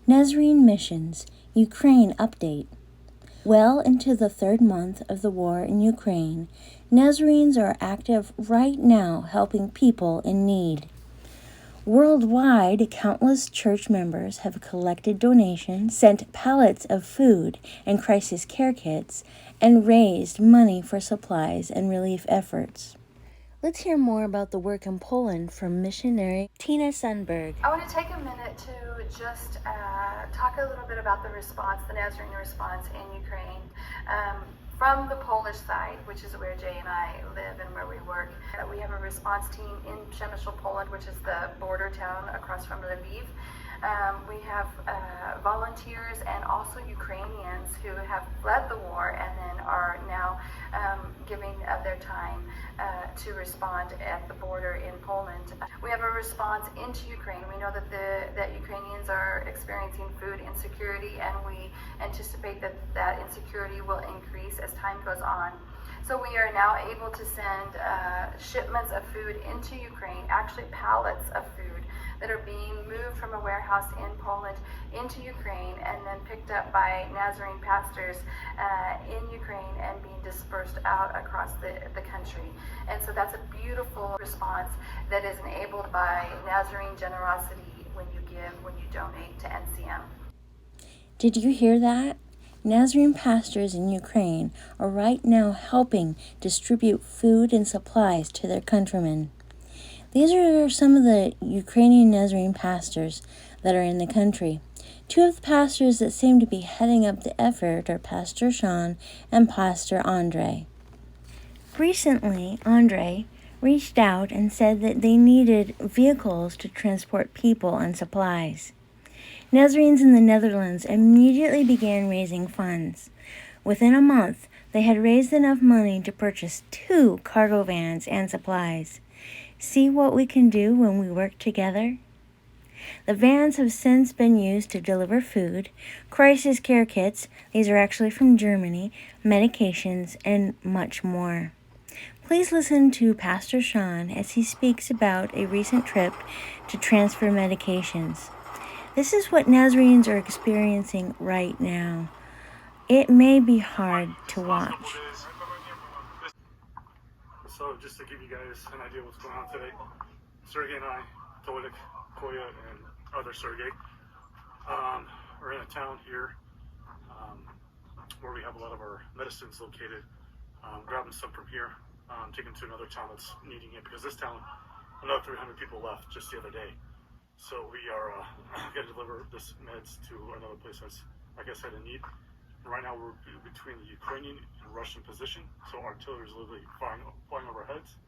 Nazarene Missions, Ukraine Update. Well into the third month of the war in Ukraine, Nazarenes are active right now helping people in need. Worldwide, countless church members have collected donations, sent pallets of food and crisis care kits, and raised money for supplies and relief efforts. Let's hear more about the work in Poland from missionary Tina Sundberg. I want to take a minute to just talk a little bit about the response, the Nazarene response in Ukraine. From the Polish side, which is where Jay and I live and where we work, we have a response team in Przemysl, Poland, which is the border town across from Lviv. We have volunteers and also Ukrainians who have fled the war and then are now giving of their time to respond at the border in Poland. We have a response into Ukraine. We know that Ukrainians are experiencing food insecurity, and we anticipate that insecurity will increase as time goes on. So we are now able to send shipments of food into Ukraine, actually pallets of food that are being moved from a warehouse in Poland into Ukraine and then picked up by Nazarene pastors in Ukraine and being dispersed out across the country. And so that's a beautiful response that is enabled by Nazarene generosity when you give, when you donate to NCM. Did you hear that? Nazarene pastors in Ukraine are right now helping distribute food and supplies to their countrymen. These are some of the Ukrainian Nazarene pastors that are in the country. Two of the pastors that seem to be heading up the effort are Pastor Sean and Pastor Andre. Recently, Andre reached out and said that they needed vehicles to transport people and supplies. Nazarenes in the Netherlands immediately began raising funds. Within a month, they had raised enough money to purchase 2 cargo vans and supplies. See what we can do when we work together? The vans have since been used to deliver food, crisis care kits, these are actually from Germany, medications, and much more. Please listen to Pastor Sean as he speaks about a recent trip to transfer medications. This is what Nazarenes are experiencing right now. It may be hard to watch. So just to give you guys an idea of what's going on today, Sergey and I, Tolik, Koya, and other Sergey, are in a town here where we have a lot of our medicines located, grabbing some from here, taking them to another town that's needing it, because this town, another 300 people left just the other day. So we are going to deliver this meds to another place that's, like I said, in need. Right now we're between the Ukrainian and Russian position, so artillery is literally flying over our heads.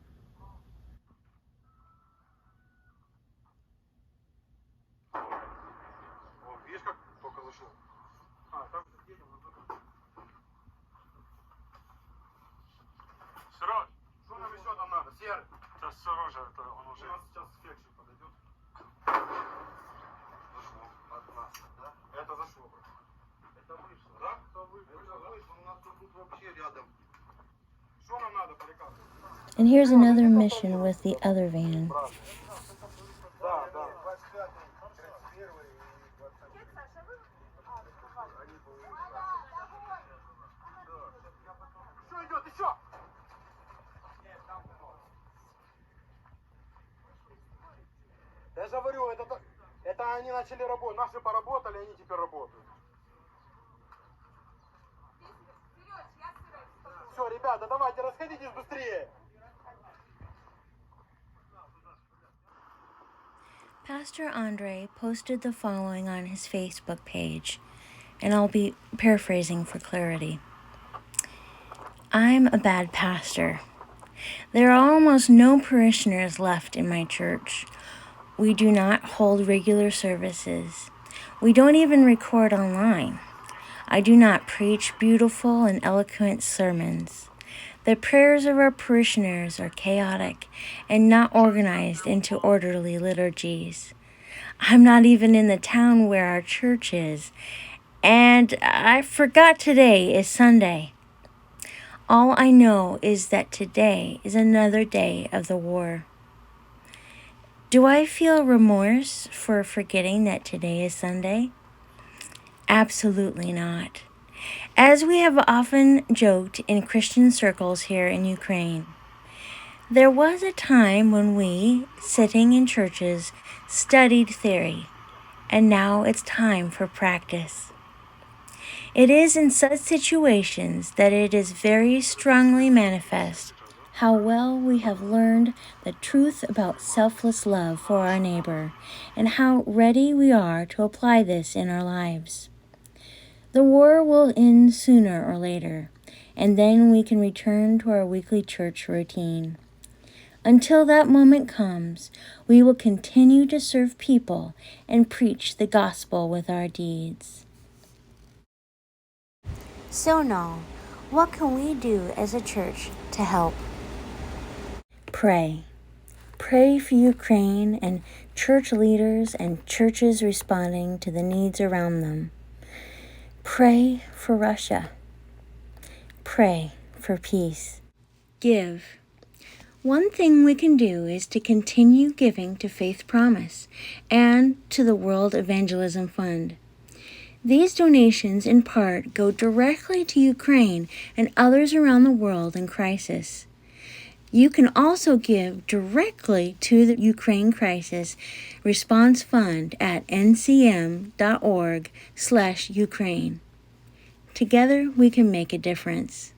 Сереж, что нам еще там надо? Серый? Сейчас Сережа, это он уже... У нас сейчас фекшн подойдет. Зашло от нас, да? Это зашло. Это вышло, да? Это вышло, у нас тут вообще рядом. Что нам надо, парикат? And here's another mission with the other van. Да, да. Что идет еще? Я же говорю, это они начали работать, наши поработали, они теперь работают. Все, ребята, давайте, расходитесь быстрее. Pastor Andre posted the following on his Facebook page, and I'll be paraphrasing for clarity. I'm a bad pastor. There are almost no parishioners left in my church. We do not hold regular services. We don't even record online. I do not preach beautiful and eloquent sermons. The prayers of our parishioners are chaotic and not organized into orderly liturgies. I'm not even in the town where our church is, and I forgot today is Sunday. All I know is that today is another day of the war. Do I feel remorse for forgetting that today is Sunday? Absolutely not. As we have often joked in Christian circles here in Ukraine, there was a time when we, sitting in churches, studied theory, and now it's time for practice. It is in such situations that it is very strongly manifest how well we have learned the truth about selfless love for our neighbor, and how ready we are to apply this in our lives. The war will end sooner or later, and then we can return to our weekly church routine. Until that moment comes, we will continue to serve people and preach the gospel with our deeds. So now, what can we do as a church to help? Pray. Pray for Ukraine and church leaders and churches responding to the needs around them. Pray for Russia. Pray for peace. Give. One thing we can do is to continue giving to Faith Promise and to the World Evangelism Fund. These donations in part go directly to Ukraine and others around the world in crisis. You can also give directly to the Ukraine Crisis Response Fund at ncm.org/Ukraine. Together we can make a difference.